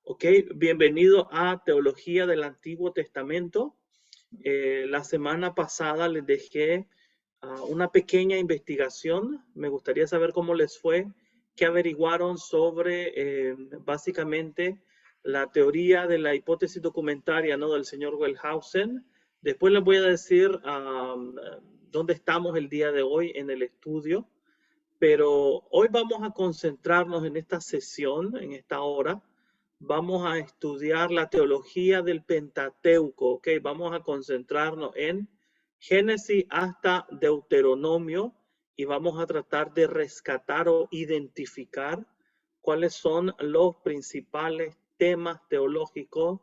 Ok, bienvenido a Teología del Antiguo Testamento. La semana pasada les dejé una pequeña investigación. Me gustaría saber cómo les fue, qué averiguaron sobre básicamente la teoría de la hipótesis documentaria, ¿no?, del señor Wellhausen. Después les voy a decir dónde estamos el día de hoy en el estudio, pero hoy vamos a concentrarnos en esta sesión, en esta hora. Vamos a estudiar la teología del Pentateuco, ¿ok? Vamos a concentrarnos en Génesis hasta Deuteronomio y vamos a tratar de rescatar o identificar cuáles son los principales temas teológicos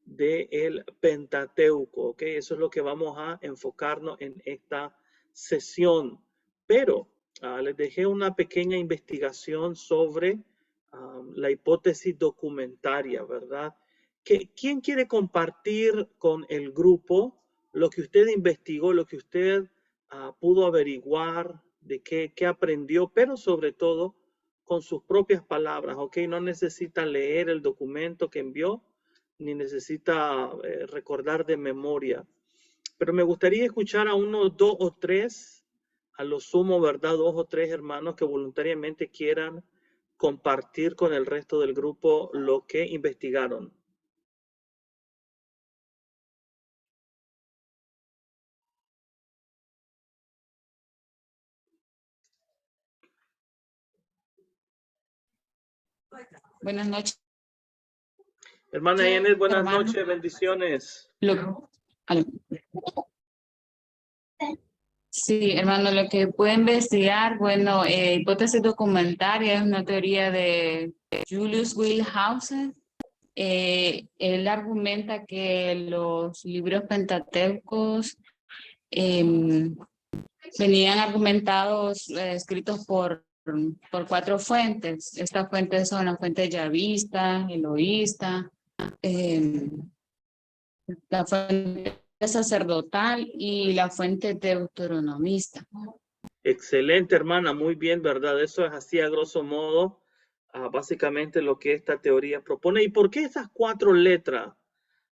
del Pentateuco, ¿ok? Eso es lo que vamos a enfocarnos en esta sesión. Pero les dejé una pequeña investigación sobre la hipótesis documentaria, ¿verdad? ¿Quién quiere compartir con el grupo lo que usted investigó, lo que usted pudo averiguar, de qué aprendió, pero sobre todo con sus propias palabras, ¿ok? No necesita leer el documento que envió, ni necesita recordar de memoria. Pero me gustaría escuchar a uno, dos o tres, a lo sumo, ¿verdad? Dos o tres hermanos que voluntariamente quieran compartir con el resto del grupo lo que investigaron. Buenas noches. Hermana Yanet, buenas hermano. noches, bendiciones. Sí, hermano, lo que puede investigar, bueno, hipótesis documentaria es una teoría de Julius Wellhausen. Él argumenta que los libros pentateucos venían argumentados, escritos por 4 fuentes. Estas fuentes son la fuente yavista, eloísta, la fuente sacerdotal y la fuente deuteronomista. Excelente, hermana, muy bien, ¿verdad? Eso es así a grosso modo, básicamente lo que esta teoría propone. ¿Y por qué esas 4 letras?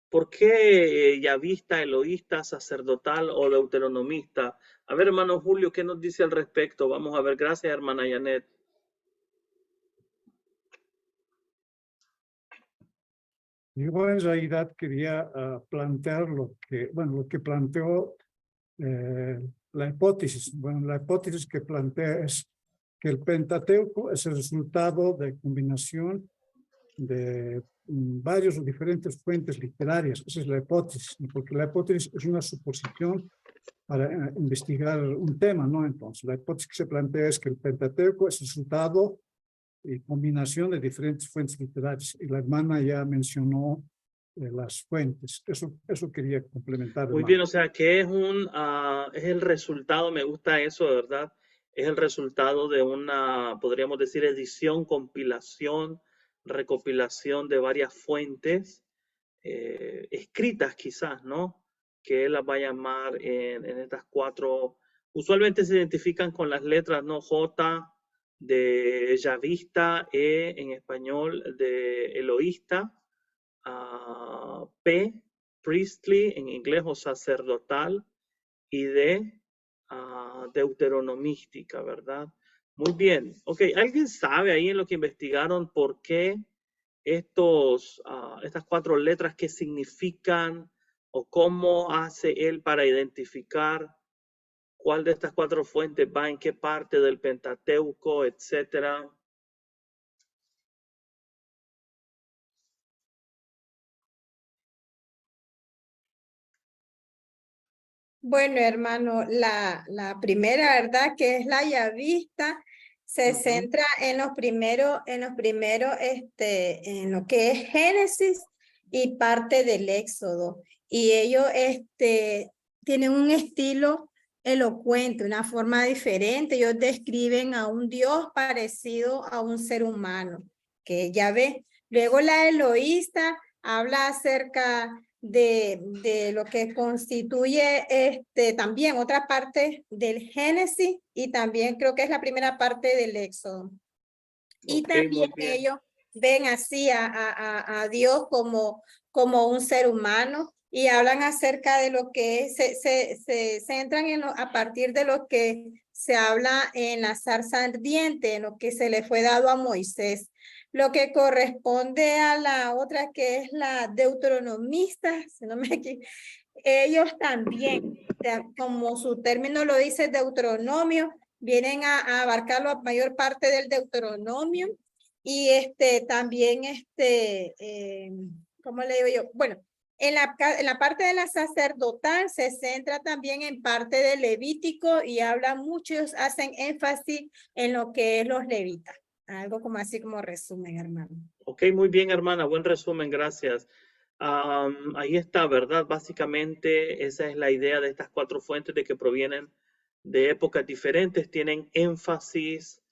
¿Por qué yavista, eloísta, sacerdotal o deuteronomista? A ver, hermano Julio, ¿qué nos dice al respecto? Vamos a ver, gracias, hermana Yanet. Yo en realidad quería plantear lo que planteó la hipótesis. Bueno, la hipótesis que plantea es que el Pentateuco es el resultado de combinación de varios o diferentes fuentes literarias. Esa es la hipótesis, porque la hipótesis es una suposición para investigar un tema, ¿no? Entonces, la hipótesis que se plantea es que el Pentateuco es el resultado y combinación de diferentes fuentes literarias. Y la hermana ya mencionó las fuentes. Eso quería complementar. Muy bien, o sea que es es el resultado, me gusta eso, de verdad, es el resultado de una, podríamos decir, edición, compilación, recopilación de varias fuentes escritas quizás, ¿no? Que él las va a llamar en estas 4, usualmente se identifican con las letras, ¿no? J de yavista, E en español de eloísta, P, priestly en inglés o sacerdotal, y de deuteronomística, ¿verdad? Muy bien. Ok, ¿alguien sabe ahí en lo que investigaron por qué estas 4 letras, qué significan o cómo hace él para identificar cuál de estas 4 fuentes va en qué parte del Pentateuco, etcétera? Bueno, hermano, la primera, ¿verdad? Que es la yavista, se centra en lo que es Génesis y parte del Éxodo. Y ellos tienen un estilo elocuente, una forma diferente. Ellos describen a un Dios parecido a un ser humano, que ya ve. Luego la eloísta habla acerca de lo que constituye también otra parte del Génesis y también creo que es la primera parte del Éxodo. Y Okay, también ellos ven así a Dios como un ser humano y hablan acerca de lo que se centran a partir de lo que se habla en la zarza ardiente, en lo que se le fue dado a Moisés. Lo que corresponde a la otra que es la deuteronomista, si no me equivoco, ellos también, como su término lo dice, Deuteronomio, vienen a abarcar la mayor parte del Deuteronomio y también, ¿cómo le digo yo? Bueno, en la parte de la sacerdotal se centra también en parte del Levítico y habla muchos, hacen énfasis en lo que es los levitas. Algo como así como resumen, hermano. Ok, muy bien, hermana. Buen resumen, gracias. Ahí está, ¿verdad? Básicamente esa es la idea de estas 4 fuentes, de que provienen de épocas diferentes, tienen énfasis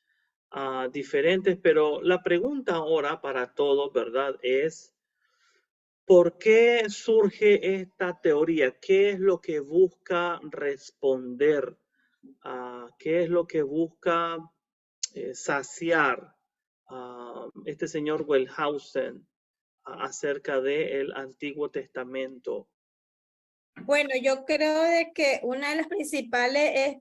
diferentes, pero la pregunta ahora para todos, ¿verdad? Es, ¿por qué surge esta teoría? ¿Qué es lo que busca responder? ¿Qué es lo que busca saciar este señor Wellhausen acerca del Antiguo Testamento? Bueno, yo creo de que uno de los principales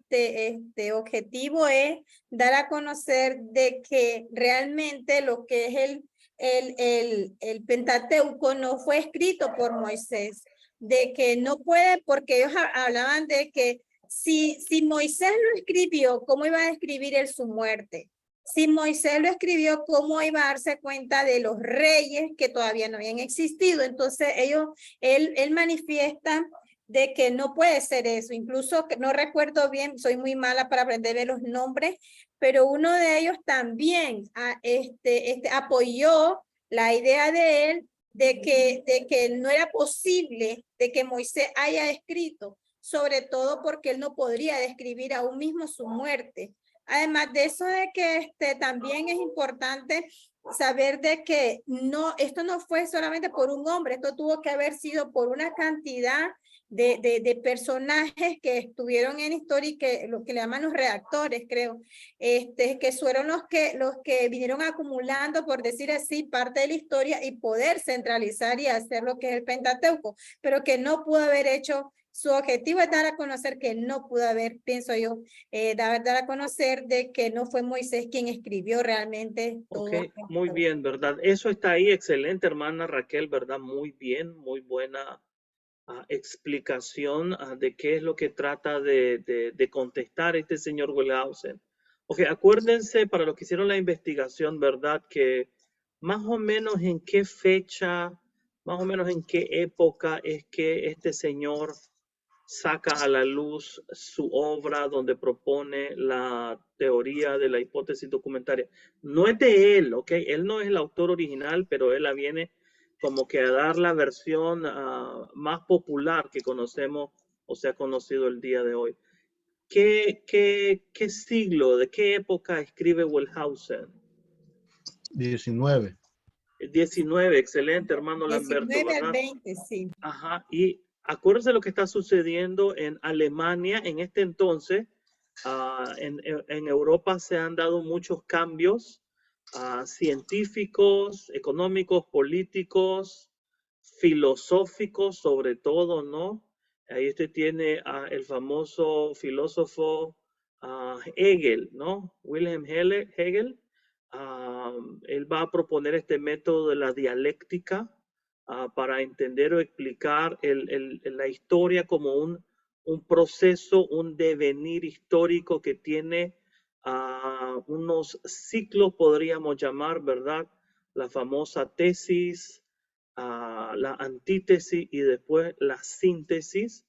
objetivos es dar a conocer de que realmente lo que es el Pentateuco no fue escrito por Moisés, de que no puede, porque ellos hablaban de que si Moisés lo escribió, ¿cómo iba a escribir él su muerte? Si Moisés lo escribió, ¿cómo iba a darse cuenta de los reyes que todavía no habían existido? Entonces él manifiesta de que no puede ser eso. Incluso no recuerdo bien, soy muy mala para aprenderme los nombres, pero uno de ellos también apoyó la idea de él de que no era posible de que Moisés haya escrito, sobre todo porque él no podría describir aún mismo su muerte. Además de eso, de que también es importante saber de que esto no fue solamente por un hombre, esto tuvo que haber sido por una cantidad de personajes que estuvieron en historia y que lo que le llaman los redactores, creo, que fueron los que vinieron acumulando, por decir así, parte de la historia y poder centralizar y hacer lo que es el Pentateuco, pero que no pudo haber hecho. Su objetivo es dar a conocer que no pudo haber, pienso yo, dar a conocer de que no fue Moisés quien escribió realmente todo. Ok, muy bien, ¿verdad? Eso está ahí, excelente, hermana Raquel, ¿verdad? Muy bien, muy buena explicación de qué es lo que trata de contestar este señor Wellhausen. Ok, acuérdense, para los que hicieron la investigación, ¿verdad? Que más o menos en qué fecha, más o menos en qué época es que este señor saca a la luz su obra donde propone la teoría de la hipótesis documentaria. No es de él, ¿ok? Él no es el autor original, pero él la viene como que a dar la versión más popular que conocemos o se ha conocido el día de hoy. ¿Qué siglo, de qué época escribe Wellhausen? 19. 19, excelente, hermano 19 Lamberto, ¿verdad? al 20, sí. Ajá, y acuérdense lo que está sucediendo en Alemania en este entonces. En Europa se han dado muchos cambios científicos, económicos, políticos, filosóficos, sobre todo, ¿no? Ahí usted tiene el famoso filósofo Hegel, ¿no? Wilhelm Hegel. Él va a proponer este método de la dialéctica para entender o explicar la historia como un proceso, un devenir histórico que tiene unos ciclos, podríamos llamar, ¿verdad? La famosa tesis, la antítesis y después la síntesis.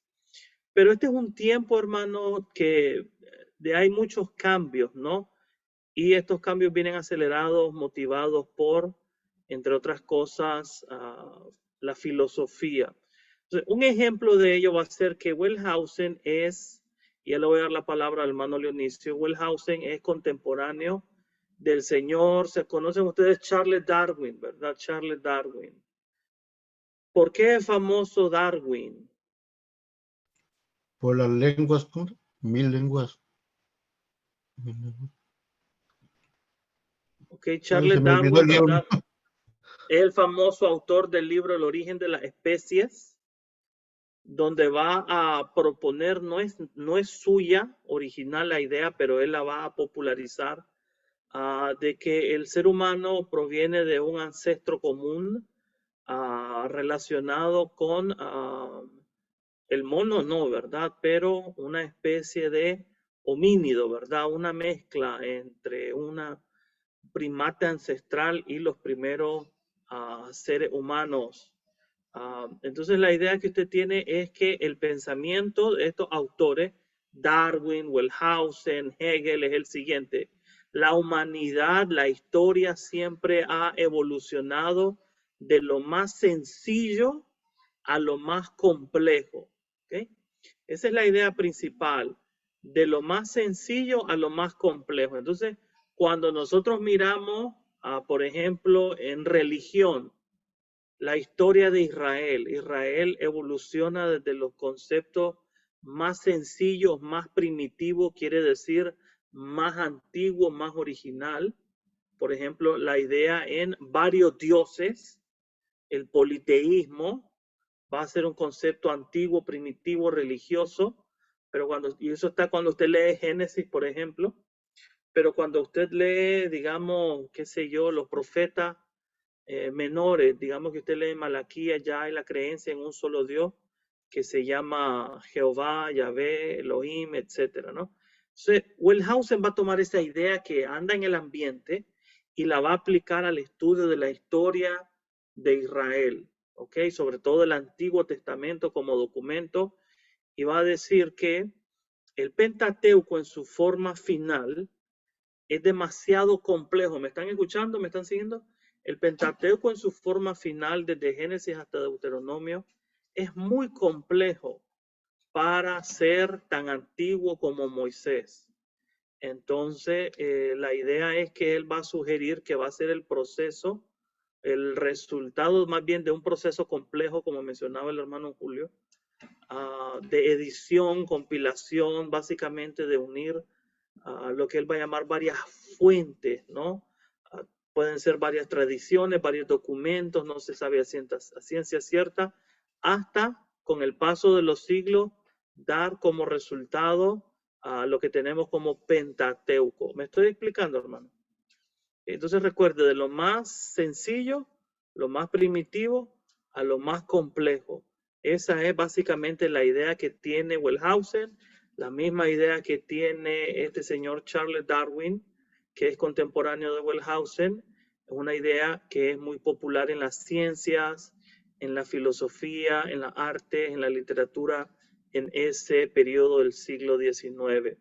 Pero este es un tiempo, hermano, que hay muchos cambios, ¿no? Y estos cambios vienen acelerados, motivados por, entre otras cosas, la filosofía. Entonces, un ejemplo de ello va a ser que Wellhausen es, y ya le voy a dar la palabra al hermano Leonicio, Wellhausen es contemporáneo del señor, se conocen ustedes Charles Darwin, ¿verdad? Charles Darwin. ¿Por qué es famoso Darwin? Por las lenguas, 1000 lenguas. Ok, Charles Darwin, ¿verdad? Es el famoso autor del libro El origen de las especies, donde va a proponer, no es suya original la idea, pero él la va a popularizar, de que el ser humano proviene de un ancestro común relacionado con el mono, no, ¿verdad? Pero una especie de homínido, ¿verdad? Una mezcla entre una primate ancestral y los primeros seres humanos. Entonces la idea que usted tiene es que el pensamiento de estos autores, Darwin, Wellhausen, Hegel, es el siguiente. La humanidad, la historia siempre ha evolucionado de lo más sencillo a lo más complejo. ¿Okay? Esa es la idea principal, de lo más sencillo a lo más complejo. Entonces, cuando nosotros miramos, por ejemplo, en religión, la historia de Israel. Israel evoluciona desde los conceptos más sencillos, más primitivos, quiere decir más antiguo, más original. Por ejemplo, la idea en varios dioses, el politeísmo, va a ser un concepto antiguo, primitivo, religioso, pero y eso está cuando usted lee Génesis, por ejemplo, pero cuando usted lee, digamos, qué sé yo, los profetas menores, digamos que usted lee Malaquías, ya hay la creencia en un solo Dios que se llama Jehová, Yahvé, Elohim, etcétera, ¿no? Entonces, Wellhausen va a tomar esa idea que anda en el ambiente y la va a aplicar al estudio de la historia de Israel, ¿ok? Sobre todo el Antiguo Testamento como documento, y va a decir que el Pentateuco en su forma final es demasiado complejo. ¿Me están escuchando? ¿Me están siguiendo? El Pentateuco en su forma final, desde Génesis hasta Deuteronomio, es muy complejo para ser tan antiguo como Moisés. Entonces, la idea es que él va a sugerir que va a ser el proceso, el resultado más bien de un proceso complejo, como mencionaba el hermano Julio, de edición, compilación, básicamente de unir lo que él va a llamar varias fuentes, ¿no? Pueden ser varias tradiciones, varios documentos, no se sabe a ciencia cierta, hasta con el paso de los siglos dar como resultado lo que tenemos como Pentateuco. ¿Me estoy explicando, hermano? Entonces recuerde, de lo más sencillo, lo más primitivo, a lo más complejo. Esa es básicamente la idea que tiene Wellhausen, la misma idea que tiene este señor Charles Darwin, que es contemporáneo de Wellhausen. Es una idea que es muy popular en las ciencias, en la filosofía, en la arte, en la literatura, en ese periodo del siglo XIX.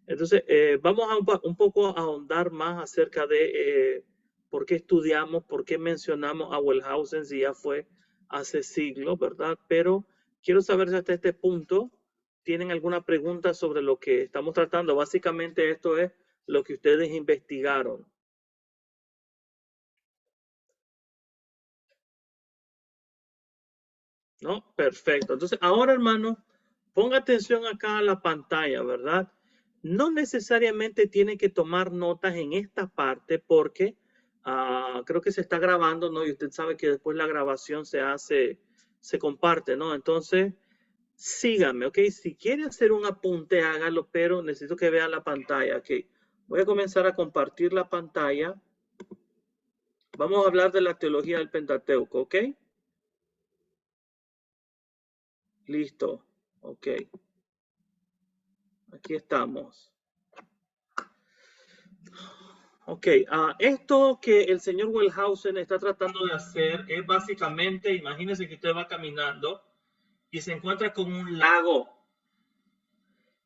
Entonces, vamos a un poco a ahondar más acerca de por qué estudiamos, por qué mencionamos a Wellhausen si ya fue hace siglos, ¿verdad? Pero quiero saber si hasta este punto tienen alguna pregunta sobre lo que estamos tratando. Básicamente esto es lo que ustedes investigaron. ¿No? Perfecto. Entonces, ahora, hermano, ponga atención acá a la pantalla, ¿verdad? No necesariamente tiene que tomar notas en esta parte porque creo que se está grabando, ¿no? Y usted sabe que después la grabación se comparte, ¿no? Entonces, síganme, ¿ok? Si quiere hacer un apunte, hágalo, pero necesito que vea la pantalla, ¿ok? Voy a comenzar a compartir la pantalla. Vamos a hablar de la teología del Pentateuco, ¿ok? Listo, ok. Aquí estamos. Ok, esto que el señor Wellhausen está tratando de hacer es básicamente, imagínense que usted va caminando y se encuentra con un lago.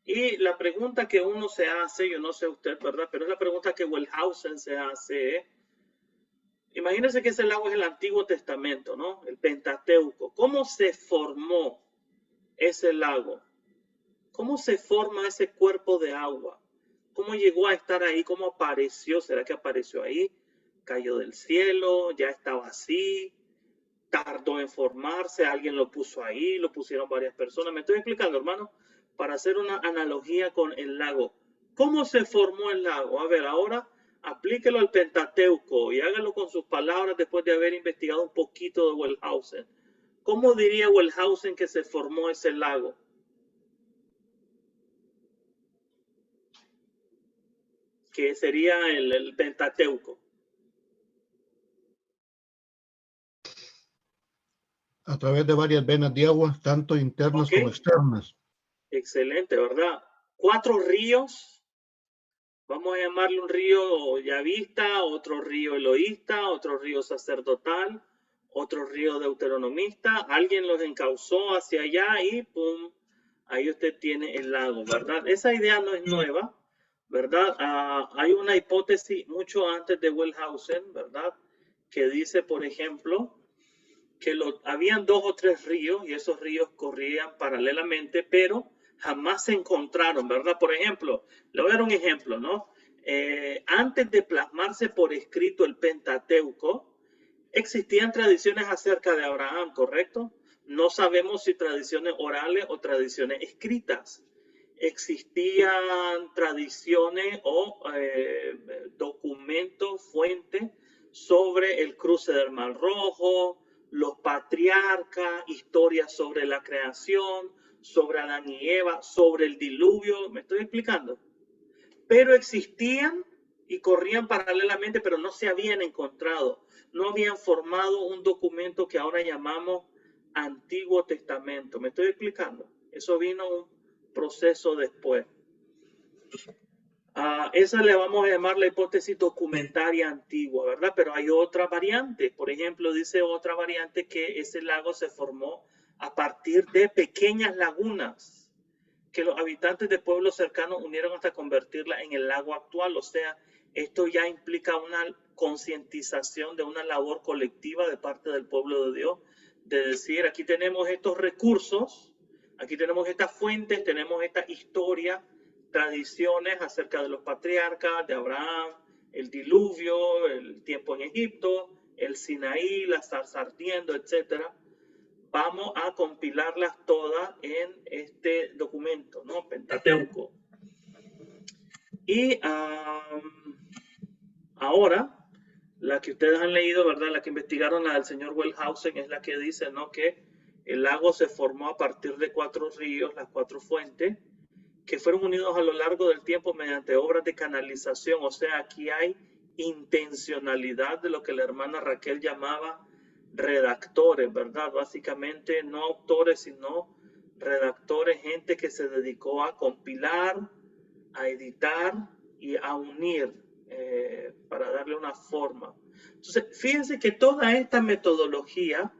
Y la pregunta que uno se hace, yo no sé usted, ¿verdad? Pero es la pregunta que Wellhausen se hace. Imagínense que ese lago es el Antiguo Testamento, ¿no? El Pentateuco. ¿Cómo se formó ese lago? ¿Cómo se forma ese cuerpo de agua? ¿Cómo llegó a estar ahí? ¿Cómo apareció? ¿Será que apareció ahí? ¿Cayó del cielo? ¿Ya estaba así? ¿Tardó en formarse? ¿Alguien lo puso ahí? ¿Lo pusieron varias personas? Me estoy explicando, hermano, para hacer una analogía con el lago. ¿Cómo se formó el lago? A ver, ahora aplíquelo al Pentateuco y hágalo con sus palabras después de haber investigado un poquito de Wellhausen. ¿Cómo diría Wellhausen que se formó ese lago? Que sería el Pentateuco. A través de varias venas de agua, tanto internas como externas. Excelente, ¿verdad? 4 ríos. Vamos a llamarle un río yavista, otro río eloísta, otro río sacerdotal, otro río deuteronomista. Alguien los encauzó hacia allá y ¡pum! Ahí usted tiene el lago, ¿verdad? Esa idea no es nueva, ¿verdad? Hay una hipótesis mucho antes de Wellhausen, ¿verdad? Que dice, por ejemplo, que habían 2 o 3 ríos y esos ríos corrían paralelamente, pero jamás se encontraron, ¿verdad? Por ejemplo, le voy a dar un ejemplo, ¿no? Antes de plasmarse por escrito el Pentateuco, existían tradiciones acerca de Abraham, ¿correcto? No sabemos si tradiciones orales o tradiciones escritas. Existían tradiciones o documentos, fuentes sobre el cruce del Mar Rojo, los patriarcas, historias sobre la creación, sobre Adán y Eva, sobre el diluvio, ¿me estoy explicando? Pero existían y corrían paralelamente, pero no se habían encontrado, no habían formado un documento que ahora llamamos Antiguo Testamento, ¿me estoy explicando? Eso vino un proceso después. Esa le vamos a llamar la hipótesis documentaria antigua, ¿verdad? Pero hay otra variante. Por ejemplo, dice otra variante que ese lago se formó a partir de pequeñas lagunas que los habitantes de pueblos cercanos unieron hasta convertirla en el lago actual. O sea, esto ya implica una concientización de una labor colectiva de parte del pueblo de Dios, de decir, aquí tenemos estos recursos, aquí tenemos estas fuentes, tenemos esta historia, tradiciones acerca de los patriarcas, de Abraham, el diluvio, el tiempo en Egipto, el Sinaí, la zarza ardiendo, etcétera. Vamos a compilarlas todas en este documento, ¿no? Pentateuco. Y ahora, la que ustedes han leído, ¿verdad? La que investigaron, la del señor Wellhausen, es la que dice, ¿no? Que el lago se formó a partir de 4 ríos, las 4 fuentes, que fueron unidos a lo largo del tiempo mediante obras de canalización. O sea, aquí hay intencionalidad de lo que la hermana Raquel llamaba redactores, ¿verdad? Básicamente no autores, sino redactores, gente que se dedicó a compilar, a editar y a unir para darle una forma. Entonces, fíjense que toda esta metodología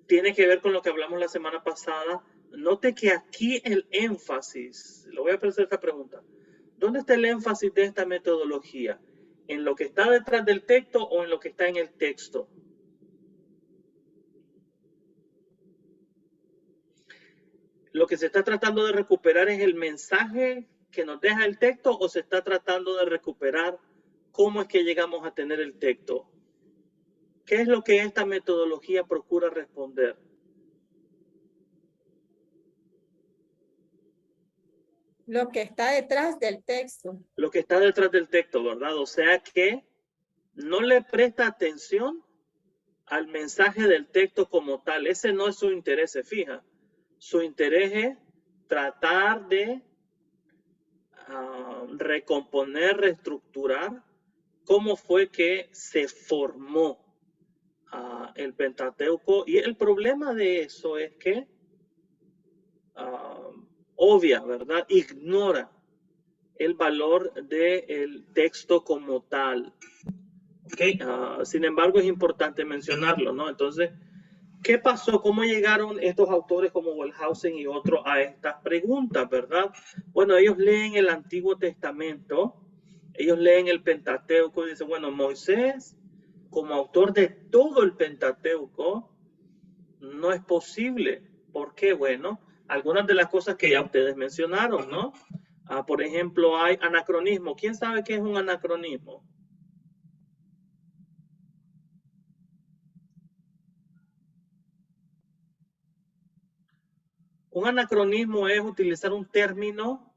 tiene que ver con lo que hablamos la semana pasada. Note que aquí el énfasis, le voy a hacer esta pregunta, ¿dónde está el énfasis de esta metodología? ¿En lo que está detrás del texto o en lo que está en el texto? ¿Lo que se está tratando de recuperar es el mensaje que nos deja el texto o se está tratando de recuperar cómo es que llegamos a tener el texto? ¿Qué es lo que esta metodología procura responder? Lo que está detrás del texto. Lo que está detrás del texto, ¿verdad? O sea que no le presta atención al mensaje del texto como tal. Ese no es su interés, se fija. Su interés es tratar de recomponer, reestructurar cómo fue que se formó el Pentateuco. Y el problema de eso es que obvia, ¿verdad? Ignora el valor del texto como tal. ¿Okay? Sin embargo, es importante mencionarlo, ¿no? Entonces, ¿qué pasó? ¿Cómo llegaron estos autores como Wellhausen y otros a estas preguntas, verdad? Bueno, ellos leen el Antiguo Testamento, ellos leen el Pentateuco y dicen, bueno, Moisés, como autor de todo el Pentateuco, no es posible. ¿Por qué? Bueno, algunas de las cosas que ya ustedes mencionaron, ¿no? Por ejemplo, hay anacronismo. ¿Quién sabe qué es un anacronismo? Un anacronismo es utilizar un término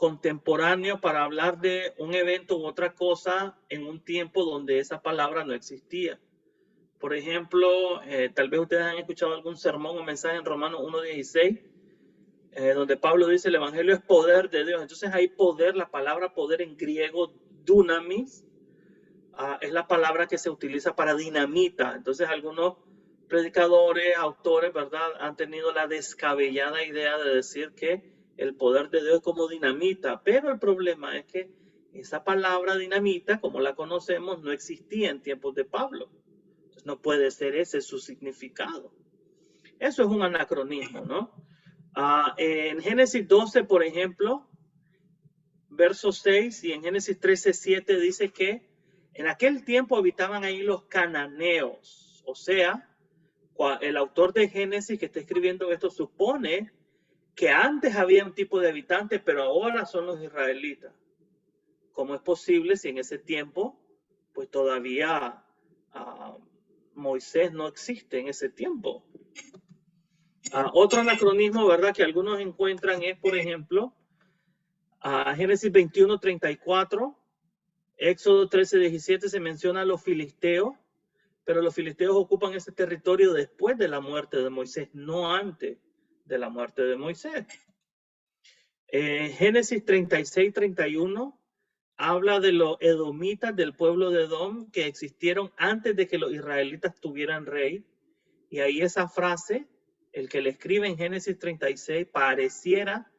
contemporáneo para hablar de un evento u otra cosa en un tiempo donde esa palabra no existía. Por ejemplo, tal vez ustedes han escuchado algún sermón o mensaje en Romanos 1:16, donde Pablo dice el evangelio es poder de Dios. Entonces hay poder, la palabra poder en griego, dunamis, es la palabra que se utiliza para dinamita. Entonces algunos predicadores, autores, ¿verdad?, han tenido la descabellada idea de decir que el poder de Dios es como dinamita, pero el problema es que esa palabra dinamita, como la conocemos, no existía en tiempos de Pablo. Entonces no puede ser ese su significado. Eso es un anacronismo, ¿no? En Génesis 12, por ejemplo, verso 6, y en Génesis 13:7 dice que en aquel tiempo habitaban ahí los cananeos. O sea, el autor de Génesis que está escribiendo esto supone que antes había un tipo de habitantes, pero ahora son los israelitas. ¿Cómo es posible si en ese tiempo, pues todavía Moisés no existe en ese tiempo? Otro anacronismo, ¿verdad?, que algunos encuentran es, por ejemplo, Génesis 21:34, Éxodo 13:17 se menciona a los filisteos, pero los filisteos ocupan ese territorio después de la muerte de Moisés, no antes de la muerte de Moisés. Génesis 36:31 habla de los edomitas del pueblo de Edom que existieron antes de que los israelitas tuvieran rey. Y ahí esa frase, el que le escribe en Génesis 36, pareciera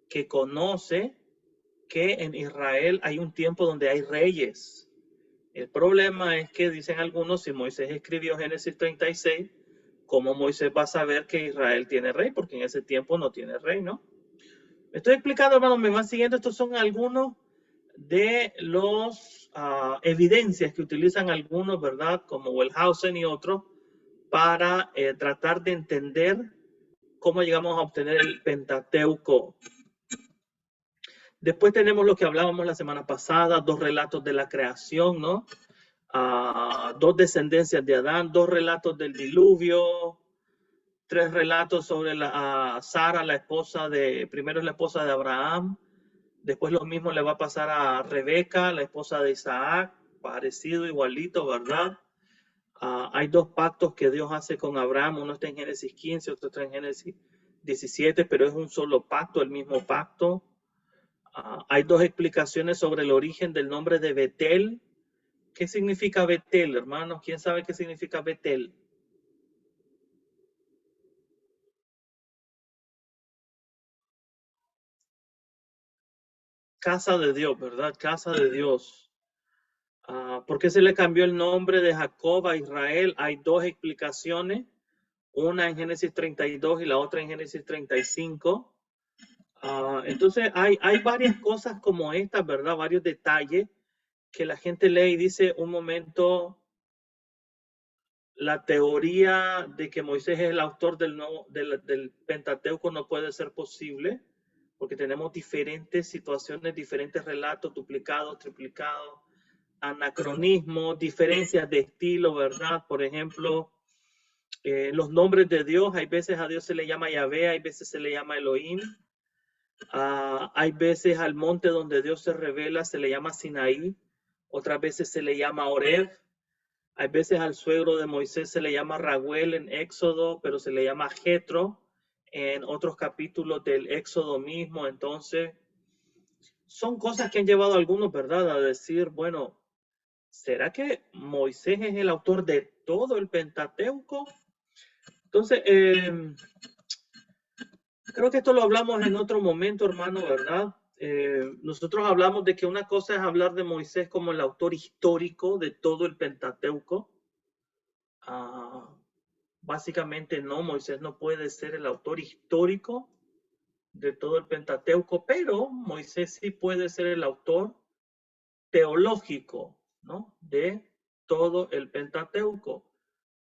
que conoce que en Israel hay un tiempo donde hay reyes. El problema es que dicen algunos, si Moisés escribió Génesis 36, ¿cómo Moisés va a saber que Israel tiene rey? Porque en ese tiempo no tiene rey, ¿no? Me estoy explicando, hermano, me van siguiendo. Estos son algunos de los evidencias que utilizan algunos, ¿verdad?, como Wellhausen y otros, para tratar de entender cómo llegamos a obtener el Pentateuco. Después tenemos lo que hablábamos la semana pasada, 2 relatos de la creación, ¿no? 2 descendencias de Adán, 2 relatos del diluvio, 3 relatos sobre Sara, la esposa primero es la esposa de Abraham, después lo mismo le va a pasar a Rebeca, la esposa de Isaac, parecido, igualito, ¿verdad? Hay 2 pactos que Dios hace con Abraham, uno está en Génesis 15, otro está en Génesis 17, pero es un solo pacto, el mismo pacto. Hay 2 explicaciones sobre el origen del nombre de Betel. ¿Qué significa Betel, hermanos? ¿Quién sabe qué significa Betel? Casa de Dios, ¿verdad? Casa de Dios. ¿Por qué se le cambió el nombre de Jacob a Israel? Hay 2 explicaciones, una en Génesis 32 y la otra en Génesis 35. Entonces hay varias cosas como estas, ¿verdad? Varios detalles que la gente lee y dice, un momento, la teoría de que Moisés es el autor del Pentateuco no puede ser posible, porque tenemos diferentes situaciones, diferentes relatos, duplicados, triplicados, anacronismos, diferencias de estilo, ¿verdad? Por ejemplo, los nombres de Dios, hay veces a Dios se le llama Yahvé, hay veces se le llama Elohim. Hay veces al monte donde Dios se revela se le llama Sinaí, otras veces se le llama Oreb. Hay veces al suegro de Moisés se le llama Raguel en Éxodo, pero se le llama Jetro en otros capítulos del Éxodo mismo. Entonces, son cosas que han llevado a algunos, ¿verdad?, a decir, bueno, ¿será que Moisés es el autor de todo el Pentateuco? Entonces, creo que esto lo hablamos en otro momento, hermano, ¿verdad? Nosotros hablamos de que una cosa es hablar de Moisés como el autor histórico de todo el Pentateuco. Básicamente no, Moisés no puede ser el autor histórico de todo el Pentateuco, pero Moisés sí puede ser el autor teológico, ¿no?, de todo el Pentateuco.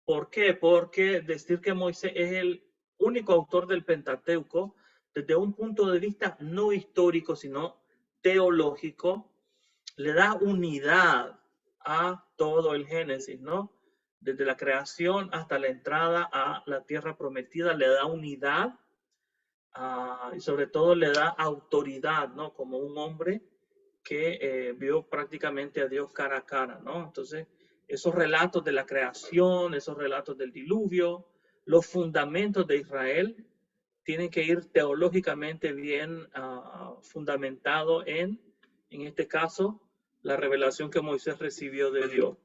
¿Por qué? Porque decir que Moisés es el único autor del Pentateuco, desde un punto de vista no histórico, sino teológico, le da unidad a todo el Génesis, ¿no? Desde la creación hasta la entrada a la tierra prometida, le da unidad y sobre todo le da autoridad, ¿no? Como un hombre que vio prácticamente a Dios cara a cara, ¿no? Entonces, esos relatos de la creación, esos relatos del diluvio, los fundamentos de Israel tienen que ir teológicamente bien fundamentado en este caso, la revelación que Moisés recibió de Dios.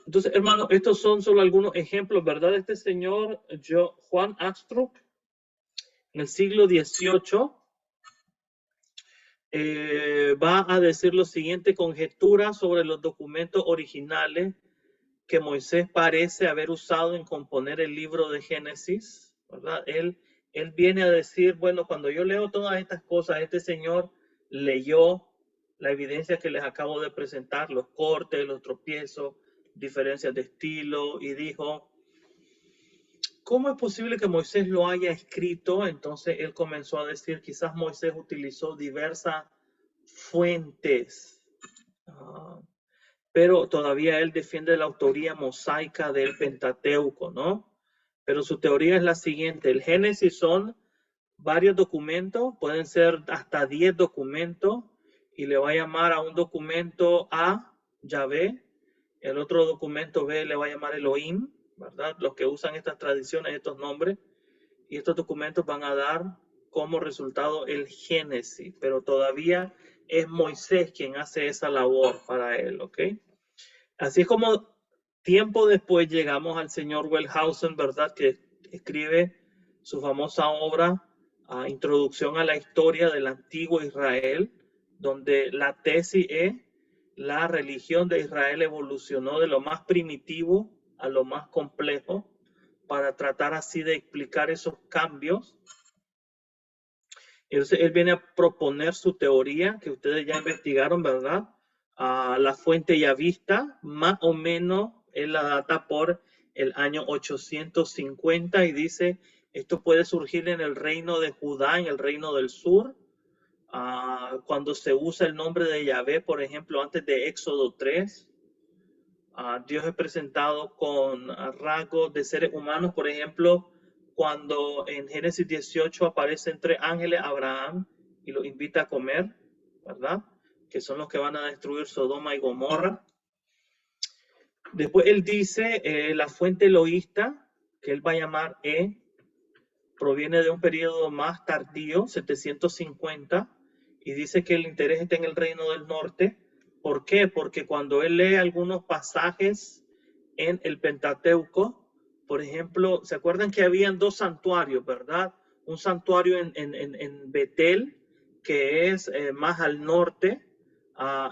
Entonces, hermano, estos son solo algunos ejemplos, ¿verdad? Este señor Juan Astrup, en el siglo XVIII, va a decir lo siguiente: conjetura sobre los documentos originales que Moisés parece haber usado en componer el libro de Génesis, ¿verdad? Él viene a decir, bueno, cuando yo leo todas estas cosas, este señor leyó la evidencia que les acabo de presentar, los cortes, los tropiezos, diferencias de estilo, y dijo, ¿cómo es posible que Moisés lo haya escrito? Entonces él comenzó a decir, quizás Moisés utilizó diversas fuentes, pero todavía él defiende la autoría mosaica del Pentateuco, ¿no? Pero su teoría es la siguiente: el Génesis son varios documentos, pueden ser hasta 10 documentos, y le va a llamar a un documento A, Yahvé, el otro documento B le va a llamar Elohim, ¿verdad? Los que usan estas tradiciones, estos nombres, y estos documentos van a dar como resultado el Génesis, pero todavía es Moisés quien hace esa labor para él, ¿ok? Así es como tiempo después llegamos al señor Wellhausen, ¿verdad? Que escribe su famosa obra, Introducción a la Historia del Antiguo Israel, donde la tesis es: la religión de Israel evolucionó de lo más primitivo a lo más complejo para tratar así de explicar esos cambios. Entonces, él viene a proponer su teoría, que ustedes ya investigaron, ¿verdad? La fuente ya vista, más o menos, él la data por el año 850 y dice, esto puede surgir en el reino de Judá, en el reino del sur, cuando se usa el nombre de Yahvé, por ejemplo, antes de Éxodo 3. Dios es presentado con rasgos de seres humanos, por ejemplo, cuando en Génesis 18 aparecen 3 ángeles a Abraham y los invita a comer, ¿verdad? Que son los que van a destruir Sodoma y Gomorra. Después él dice, la fuente eloísta, que él va a llamar proviene de un periodo más tardío, 750, y dice que el interés está en el reino del norte. ¿Por qué? Porque cuando él lee algunos pasajes en el Pentateuco, por ejemplo, ¿se acuerdan que habían 2 santuarios, verdad? Un santuario en Betel, que es más al norte,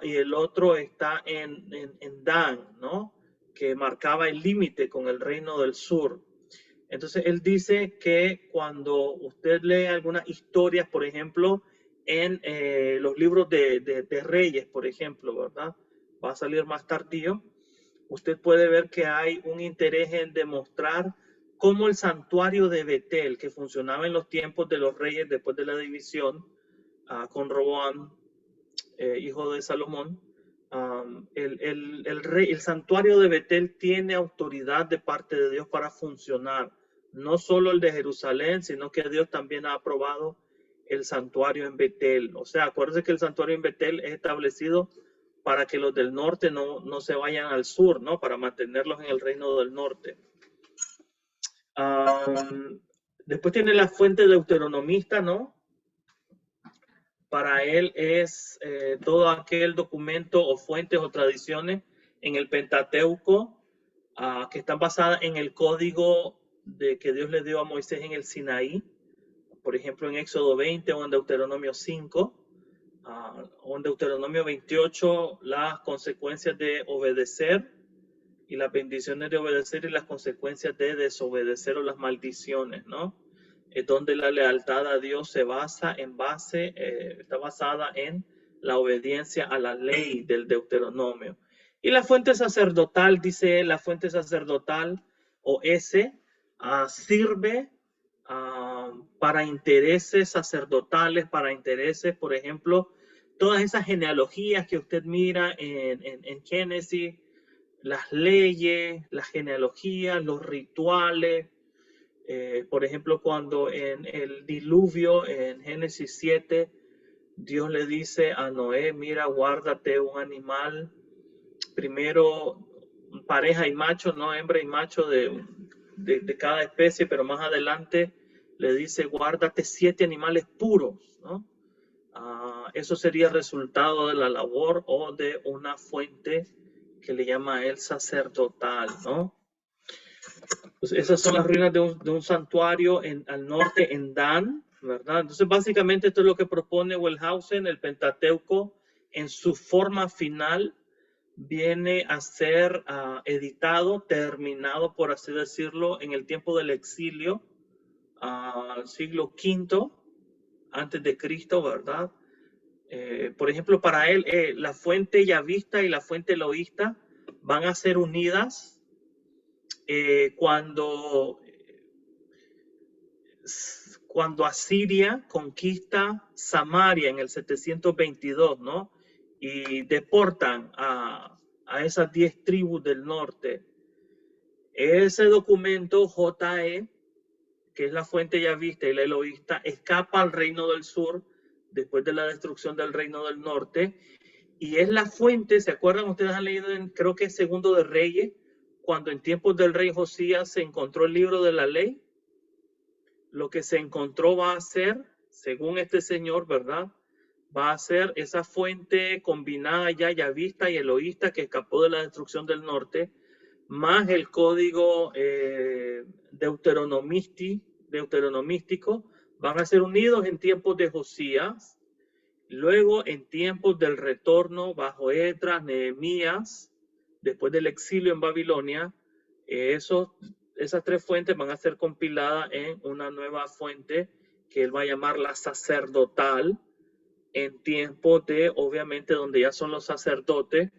y el otro está en Dan, ¿no? Que marcaba el límite con el reino del sur. Entonces, él dice que cuando usted lee algunas historias, por ejemplo, en los libros de Reyes, por ejemplo, ¿verdad? Va a salir más tardío. Usted puede ver que hay un interés en demostrar cómo el santuario de Betel, que funcionaba en los tiempos de los reyes después de la división con Roboam, hijo de Salomón, el santuario de Betel tiene autoridad de parte de Dios para funcionar. No solo el de Jerusalén, sino que Dios también ha aprobado el santuario en Betel. O sea, acuérdense que el santuario en Betel es establecido para que los del norte no se vayan al sur, ¿no? Para mantenerlos en el reino del norte. Después tiene la fuente deuteronomista, ¿no? Para él es todo aquel documento o fuentes o tradiciones en el Pentateuco que están basadas en el código que Dios le dio a Moisés en el Sinaí, por ejemplo en Éxodo 20 o en Deuteronomio 5, o en Deuteronomio 28, las consecuencias de obedecer y las bendiciones de obedecer y las consecuencias de desobedecer o las maldiciones, ¿no? Donde la lealtad a Dios se basa está basada en la obediencia a la ley del Deuteronomio. Y la fuente sacerdotal, dice él, la fuente sacerdotal o sirve para intereses sacerdotales, para intereses, por ejemplo, todas esas genealogías que usted mira en Génesis, las leyes, las genealogías, los rituales, Por ejemplo, cuando en el diluvio, en Génesis 7, Dios le dice a Noé, mira, guárdate un animal, primero pareja y macho, no hembra y macho de cada especie, pero más adelante le dice, guárdate 7 animales puros, ¿no? Eso sería resultado de la labor o de una fuente que le llama el sacerdotal, ¿no? Pues esas son las ruinas de un santuario al norte en Dan, ¿verdad? Entonces, básicamente esto es lo que propone Wellhausen. El Pentateuco en su forma final viene a ser editado, terminado, por así decirlo, en el tiempo del exilio, siglo V antes de Cristo, ¿verdad? Por ejemplo, para él, la fuente yavista y la fuente eloísta van a ser unidas cuando Asiria conquista Samaria en el 722, ¿no? Y deportan a esas 10 tribus del norte. Ese documento, JE, que es la fuente yavista y la eloísta, escapa al reino del sur después de la destrucción del reino del norte, y es la fuente, ¿se acuerdan? Ustedes han leído, creo que es Segundo de Reyes, cuando en tiempos del rey Josías se encontró el libro de la ley. Lo que se encontró va a ser, según este señor, ¿verdad? Va a ser esa fuente combinada ya yavista y eloísta que escapó de la destrucción del norte, más el código deuteronomístico, van a ser unidos en tiempos de Josías. Luego, en tiempos del retorno bajo Esdras, Nehemías, después del exilio en Babilonia, esas 3 fuentes van a ser compiladas en una nueva fuente que él va a llamar la sacerdotal, en tiempos de, obviamente, donde ya son los sacerdotes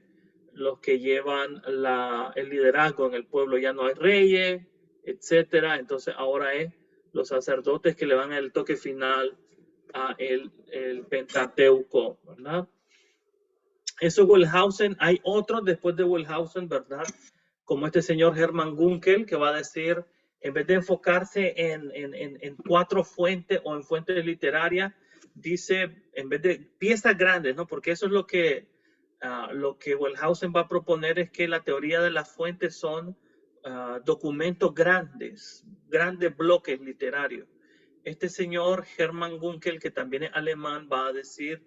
los que llevan el liderazgo en el pueblo. Ya no hay reyes, etcétera. Entonces ahora es los sacerdotes que le van el toque final a el Pentateuco, ¿verdad? Eso es Wellhausen. Hay otros después de Wellhausen, ¿verdad? Como este señor Hermann Gunkel, que va a decir, en vez de enfocarse en 4 fuentes o en fuentes literarias, dice, en vez de piezas grandes, ¿no? Porque eso es lo que Wellhausen va a proponer, es que la teoría de las fuentes son documentos grandes bloques literarios. Este señor Hermann Gunkel, que también es alemán, va a decir,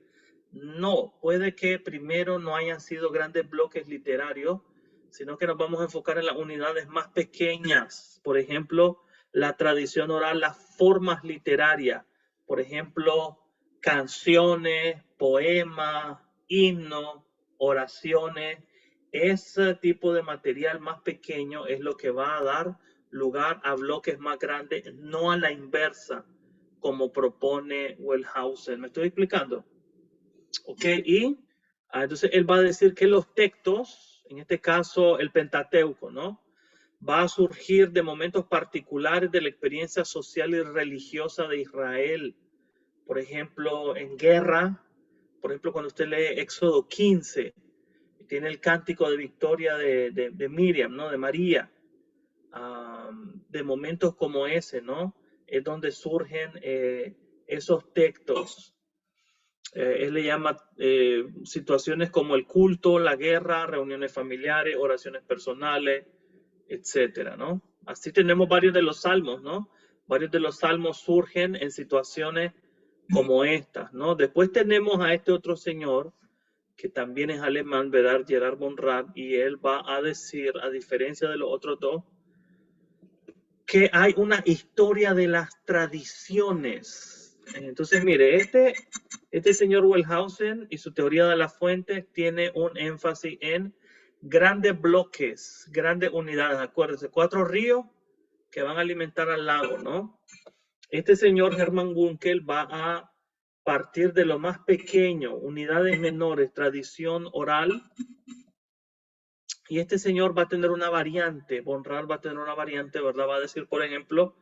no, puede que primero no hayan sido grandes bloques literarios, sino que nos vamos a enfocar en las unidades más pequeñas. Por ejemplo, la tradición oral, las formas literarias, por ejemplo, canciones, poemas, himnos, oraciones. Ese tipo de material más pequeño es lo que va a dar lugar a bloques más grandes, no a la inversa, como propone Wellhausen. ¿Me estoy explicando? Ok, y entonces él va a decir que los textos, en este caso el Pentateuco, ¿no? Va a surgir de momentos particulares de la experiencia social y religiosa de Israel. Por ejemplo, en guerra, por ejemplo, cuando usted lee Éxodo 15, tiene el cántico de victoria de Miriam, ¿no? De María. De momentos como ese, ¿no? Es donde surgen esos textos. Él le llama situaciones como el culto, la guerra, reuniones familiares, oraciones personales, etcétera, ¿no? Así tenemos varios de los salmos, ¿no? Varios de los salmos surgen en situaciones como estas, ¿no? Después tenemos a este otro señor que también es alemán, Gerhard von Rath, y él va a decir, a diferencia de los otros dos, que hay una historia de las tradiciones. Entonces, mire, este señor Wellhausen y su teoría de las fuentes tiene un énfasis en grandes bloques, grandes unidades. Acuérdense, 4 ríos que van a alimentar al lago, ¿no? Este señor Hermann Gunkel va a partir de lo más pequeño, unidades menores, tradición oral. Y este señor va a tener una variante, von Rath va a tener una variante, ¿verdad? Va a decir, por ejemplo,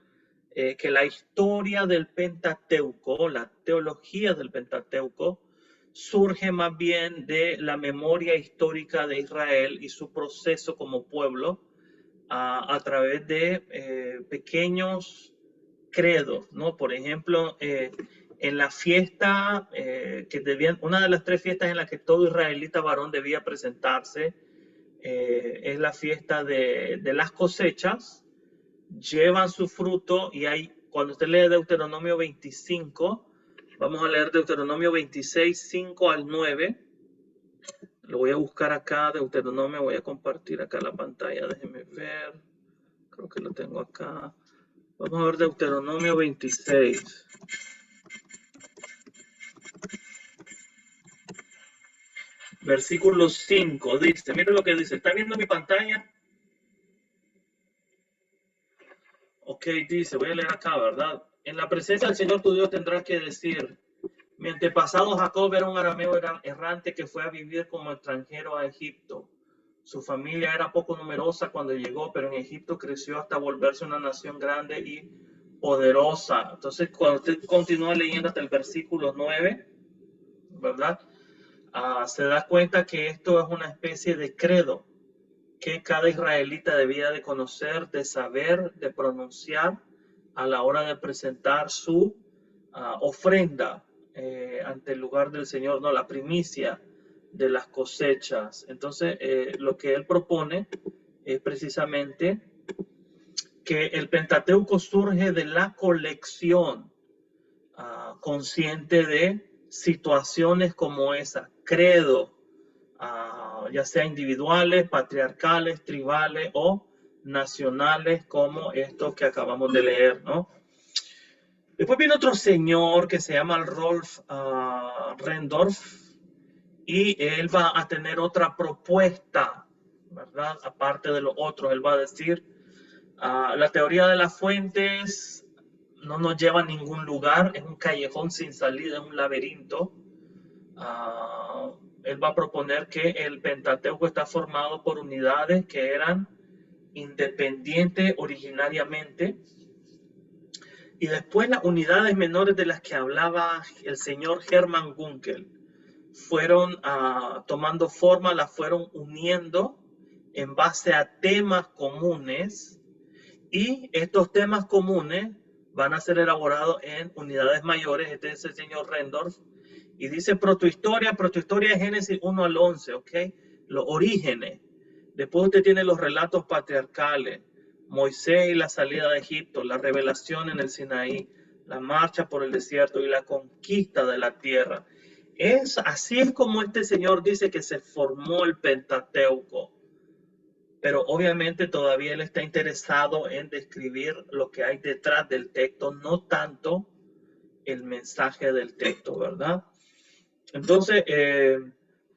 que la historia del Pentateuco, la teología del Pentateuco, surge más bien de la memoria histórica de Israel y su proceso como pueblo a través de pequeños credos, ¿no? Por ejemplo, en la fiesta, una de las 3 fiestas en las que todo israelita varón debía presentarse, es la fiesta de las cosechas. Llevan su fruto y cuando usted lee Deuteronomio 25, vamos a leer Deuteronomio 26, 5 al 9. Lo voy a buscar acá, Deuteronomio, voy a compartir acá la pantalla, déjenme ver. Creo que lo tengo acá. Vamos a ver Deuteronomio 26. Versículo 5 dice, mire lo que dice, ¿está viendo mi pantalla? Ok, dice, voy a leer acá, ¿verdad? En la presencia del Señor tu Dios tendrás que decir, mi antepasado Jacob era un arameo errante que fue a vivir como extranjero a Egipto. Su familia era poco numerosa cuando llegó, pero en Egipto creció hasta volverse una nación grande y poderosa. Entonces, cuando usted continúa leyendo hasta el versículo 9, ¿verdad? Se da cuenta que esto es una especie de credo que cada israelita debía de conocer, de saber, de pronunciar a la hora de presentar su ofrenda ante el lugar del Señor, no, la primicia de las cosechas. Entonces, lo que él propone es precisamente que el Pentateuco surge de la colección consciente de situaciones como esa, credo, ya sea individuales, patriarcales, tribales o nacionales como estos que acabamos de leer, ¿no? Después viene otro señor que se llama Rolf Rendorf y él va a tener otra propuesta, ¿verdad? Aparte de los otros, él va a decir, la teoría de las fuentes no nos lleva a ningún lugar, es un callejón sin salida, es un laberinto. Él va a proponer que el Pentateuco está formado por unidades que eran independientes originariamente y después las unidades menores de las que hablaba el señor Hermann Gunkel fueron tomando forma, las fueron uniendo en base a temas comunes y estos temas comunes van a ser elaborados en unidades mayores. Este es el señor Rendorf. Y dice protohistoria es Génesis 1 al 11, ¿ok? Los orígenes. Después usted tiene los relatos patriarcales, Moisés y la salida de Egipto, la revelación en el Sinaí, la marcha por el desierto y la conquista de la tierra. Así es como este señor dice que se formó el Pentateuco. Pero obviamente todavía él está interesado en describir lo que hay detrás del texto, no tanto el mensaje del texto, ¿verdad? Entonces,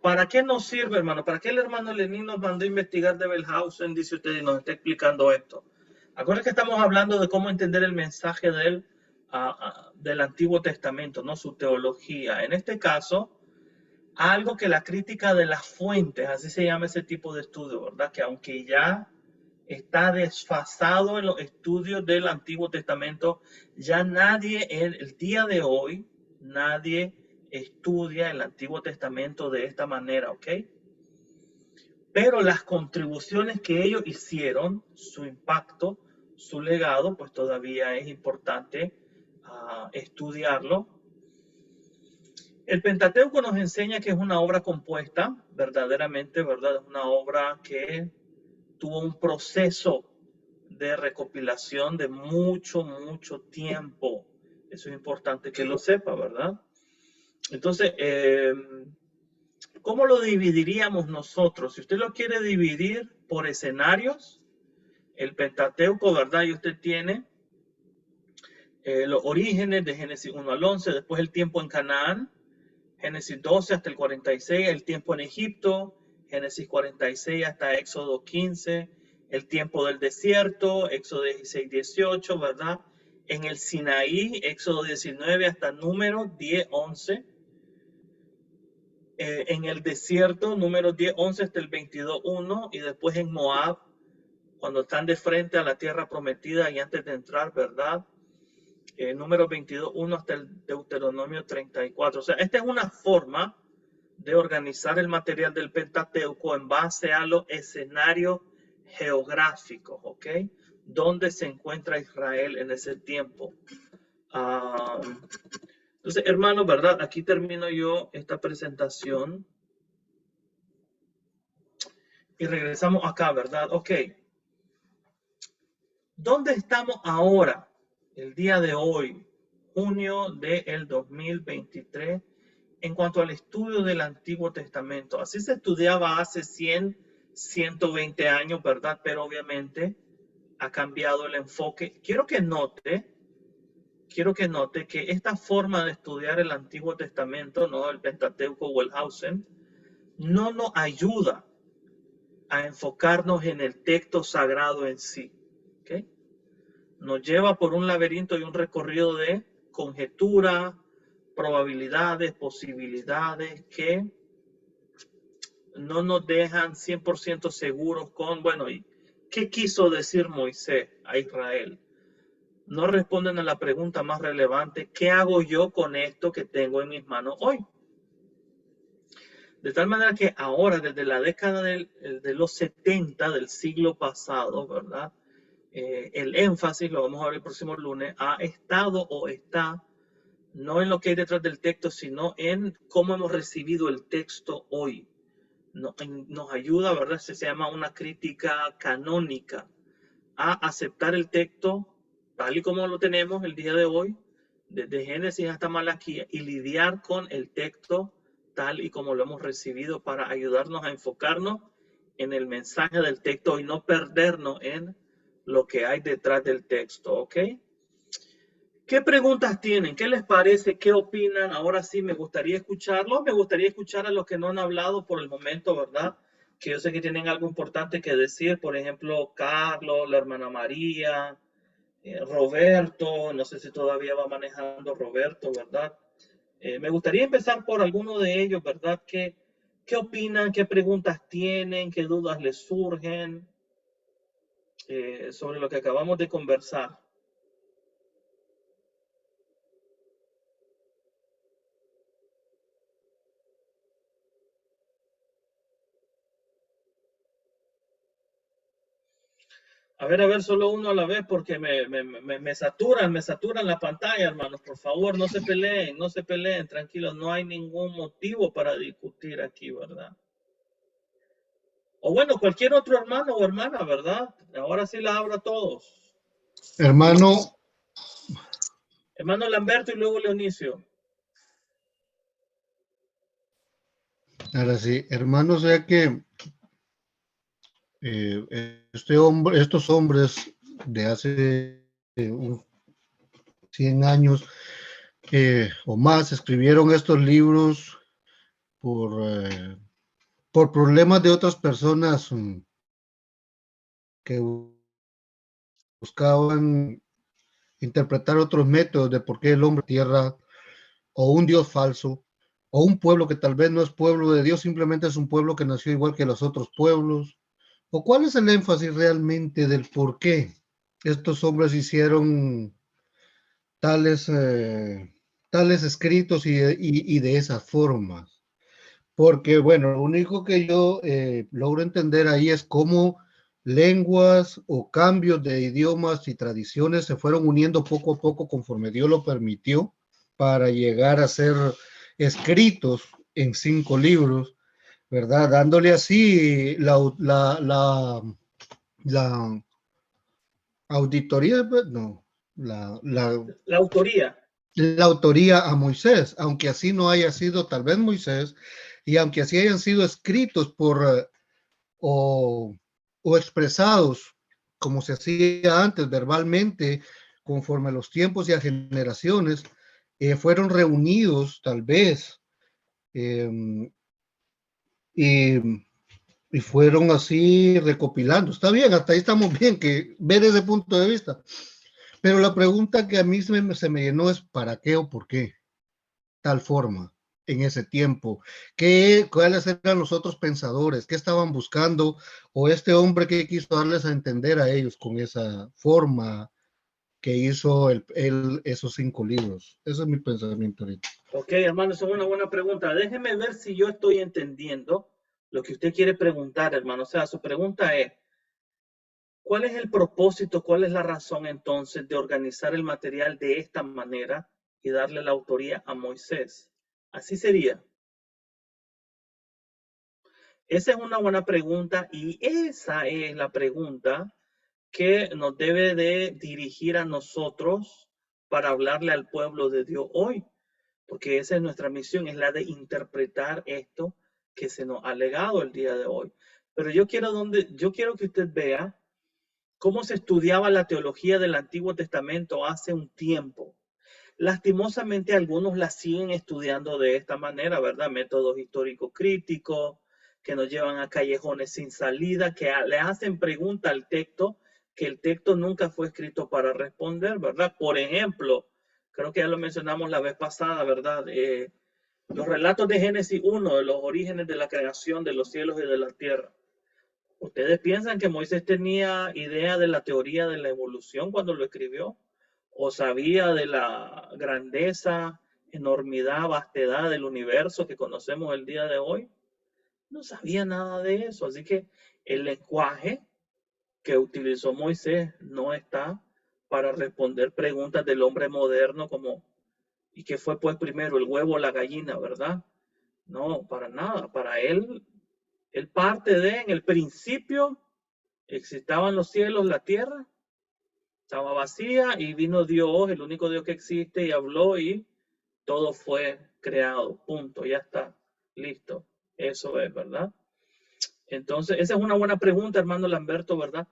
¿para qué nos sirve, hermano? ¿Para qué el hermano Lenin nos mandó a investigar de Wellhausen, dice usted, y nos está explicando esto? Acuérdense que estamos hablando de cómo entender el mensaje del Antiguo Testamento, ¿no? Su teología. En este caso, algo que la crítica de las fuentes, así se llama ese tipo de estudio, ¿verdad? Que aunque ya está desfasado en los estudios del Antiguo Testamento, ya nadie en el día de hoy, nadie estudia el Antiguo Testamento de esta manera, ¿ok? Pero las contribuciones que ellos hicieron, su impacto, su legado, pues todavía es importante estudiarlo. El Pentateuco nos enseña que es una obra compuesta, verdaderamente, ¿verdad? Es una obra que tuvo un proceso de recopilación de mucho tiempo. Eso es importante que lo sepa, ¿verdad? Entonces, ¿cómo lo dividiríamos nosotros? Si usted lo quiere dividir por escenarios, el Pentateuco, ¿verdad? Y usted tiene los orígenes de Génesis 1 al 11, después el tiempo en Canaán, Génesis 12 hasta el 46, el tiempo en Egipto, Génesis 46 hasta Éxodo 15, el tiempo del desierto, Éxodo 16, 18, ¿verdad? En el Sinaí, Éxodo 19 hasta Números 10, 11. En el desierto, Números 10, 11 hasta el 22, 1. Y después en Moab, cuando están de frente a la tierra prometida y antes de entrar, ¿verdad? Números 22, 1 hasta el Deuteronomio 34. O sea, esta es una forma de organizar el material del Pentateuco en base a los escenarios geográficos, ¿ok? ¿Dónde se encuentra Israel en ese tiempo? Entonces, hermanos, ¿verdad? Aquí termino yo esta presentación. Y regresamos acá, ¿verdad? Ok. ¿Dónde estamos ahora? El día de hoy, junio del 2023, en cuanto al estudio del Antiguo Testamento. Así se estudiaba hace 100, 120 años, ¿verdad? Pero obviamente ha cambiado el enfoque. Quiero que note que esta forma de estudiar el Antiguo Testamento, ¿no? El Pentateuco Wellhausen, no nos ayuda a enfocarnos en el texto sagrado en sí. ¿Okay? Nos lleva por un laberinto y un recorrido de conjetura, probabilidades, posibilidades que no nos dejan 100% seguros con, bueno, ¿y qué quiso decir Moisés a Israel? No responden a la pregunta más relevante, ¿qué hago yo con esto que tengo en mis manos hoy? De tal manera que ahora, desde la década de los 70 del siglo pasado, ¿verdad? El énfasis, lo vamos a ver el próximo lunes, ha estado o está no en lo que hay detrás del texto, sino en cómo hemos recibido el texto hoy. Nos ayuda, ¿verdad? Se llama una crítica canónica a aceptar el texto tal y como lo tenemos el día de hoy, desde Génesis hasta Malaquías, y lidiar con el texto tal y como lo hemos recibido para ayudarnos a enfocarnos en el mensaje del texto y no perdernos en lo que hay detrás del texto, ¿ok? ¿Qué preguntas tienen? ¿Qué les parece? ¿Qué opinan? Ahora sí, me gustaría escucharlos. Me gustaría escuchar a los que no han hablado por el momento, ¿verdad? Que yo sé que tienen algo importante que decir. Por ejemplo, Carlos, la hermana María, Roberto. No sé si todavía va manejando Roberto, ¿verdad? Me gustaría empezar por alguno de ellos, ¿verdad? ¿Qué opinan? ¿Qué preguntas tienen? ¿Qué dudas les surgen sobre lo que acabamos de conversar? A ver, solo uno a la vez porque me saturan la pantalla, hermanos. Por favor, no se peleen, tranquilos. No hay ningún motivo para discutir aquí, ¿verdad? O bueno, cualquier otro hermano o hermana, ¿verdad? Ahora sí la abro a todos. Hermano, Hermano Lamberto y luego Leonicio. ahora sí, hermano, o sea que estos hombres de hace 100 años o más escribieron estos libros por problemas de otras personas que buscaban interpretar otros métodos de por qué el hombre tierra o un Dios falso o un pueblo que tal vez no es pueblo de Dios, simplemente es un pueblo que nació igual que los otros pueblos. ¿O cuál es el énfasis realmente del por qué estos hombres hicieron tales, tales escritos y de esa forma? Porque, bueno, lo único que yo logro entender ahí es cómo lenguas o cambios de idiomas y tradiciones se fueron uniendo poco a poco conforme Dios lo permitió para llegar a ser escritos en 5 libros, ¿verdad? Dándole así la auditoría, no, La autoría. la autoría a Moisés, aunque así no haya sido tal vez Moisés, y aunque así hayan sido escritos o expresados como se hacía antes verbalmente, conforme a los tiempos y a generaciones, fueron reunidos tal vez y, y fueron así recopilando. Está bien, hasta ahí estamos bien, que ver ese punto de vista. Pero la pregunta que a mí se me llenó es ¿para qué o por qué tal forma en ese tiempo? ¿Cuáles eran los otros pensadores? ¿Qué estaban buscando? ¿O este hombre que quiso darles a entender a ellos con esa forma que hizo esos 5 libros? Ese es mi pensamiento ahorita. Ok, hermano, esa es una buena pregunta. Déjeme ver si yo estoy entendiendo lo que usted quiere preguntar, hermano. O sea, su pregunta es, ¿Cuál es el propósito, cuál es la razón entonces de organizar el material de esta manera y darle la autoría a Moisés? Así sería. Esa es una buena pregunta y esa es la pregunta que nos debe de dirigir a nosotros para hablarle al pueblo de Dios hoy, porque esa es nuestra misión, es la de interpretar esto que se nos ha legado el día de hoy. Pero yo quiero que usted vea cómo se estudiaba la teología del Antiguo Testamento hace un tiempo. Lastimosamente algunos la siguen estudiando de esta manera, ¿verdad? Métodos históricos críticos que nos llevan a callejones sin salida, que le hacen pregunta al texto, que el texto nunca fue escrito para responder, ¿verdad? Por ejemplo, creo que ya lo mencionamos la vez pasada, ¿verdad? Los relatos de Génesis 1, de los orígenes de la creación de los cielos y de la tierra. ¿Ustedes piensan que Moisés tenía idea de la teoría de la evolución cuando lo escribió? ¿O sabía de la grandeza, enormidad, vastedad del universo que conocemos el día de hoy? No sabía nada de eso. Así que el lenguaje que utilizó Moisés no está para responder preguntas del hombre moderno como ¿y qué fue pues primero, el huevo o la gallina, verdad? No, para nada. Para él parte de en el principio existaban los cielos, la tierra, estaba vacía y vino Dios, el único Dios que existe, y habló y todo fue creado. Punto, ya está, listo. Eso es, ¿verdad? Entonces, esa es una buena pregunta, hermano Lamberto, ¿verdad?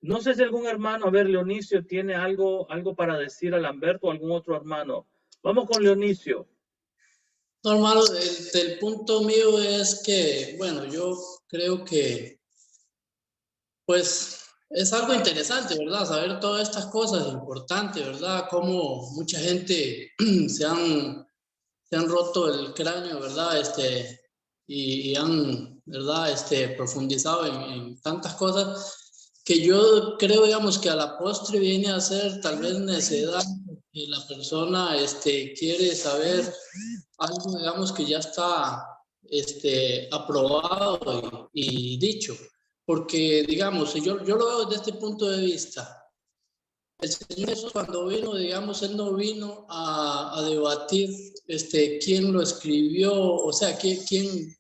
No sé si algún hermano, a ver, Leonicio, tiene algo para decir a Lamberto o algún otro hermano. Vamos con Leonicio. No, hermano, el punto mío es que, bueno, yo creo que, pues, es algo interesante, ¿verdad? Saber todas estas cosas, importante, ¿verdad? Cómo mucha gente se han roto el cráneo, ¿verdad? Y han, ¿verdad? Profundizado en tantas cosas que yo creo, digamos, que a la postre viene a ser tal vez necedad, que la persona quiere saber algo, digamos, que ya está aprobado y dicho. Porque, digamos, yo lo veo desde este punto de vista. El Señor Jesús cuando vino, digamos, Él no vino a debatir quién lo escribió, o sea,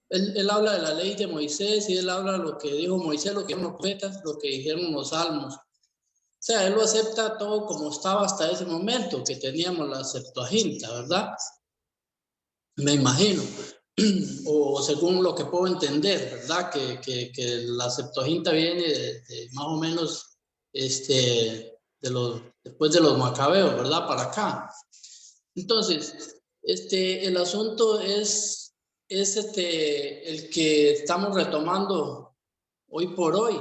él habla de la ley de Moisés y Él habla de lo que dijo Moisés, lo que dijeron los profetas, lo que dijeron los salmos. O sea, Él lo acepta todo como estaba hasta ese momento, que teníamos la Septuaginta, ¿verdad? Me imagino, o según lo que puedo entender, ¿verdad? Que la Septuaginta viene de más o menos después de los macabeos, ¿verdad? Para acá. Entonces, el asunto es el que estamos retomando hoy por hoy.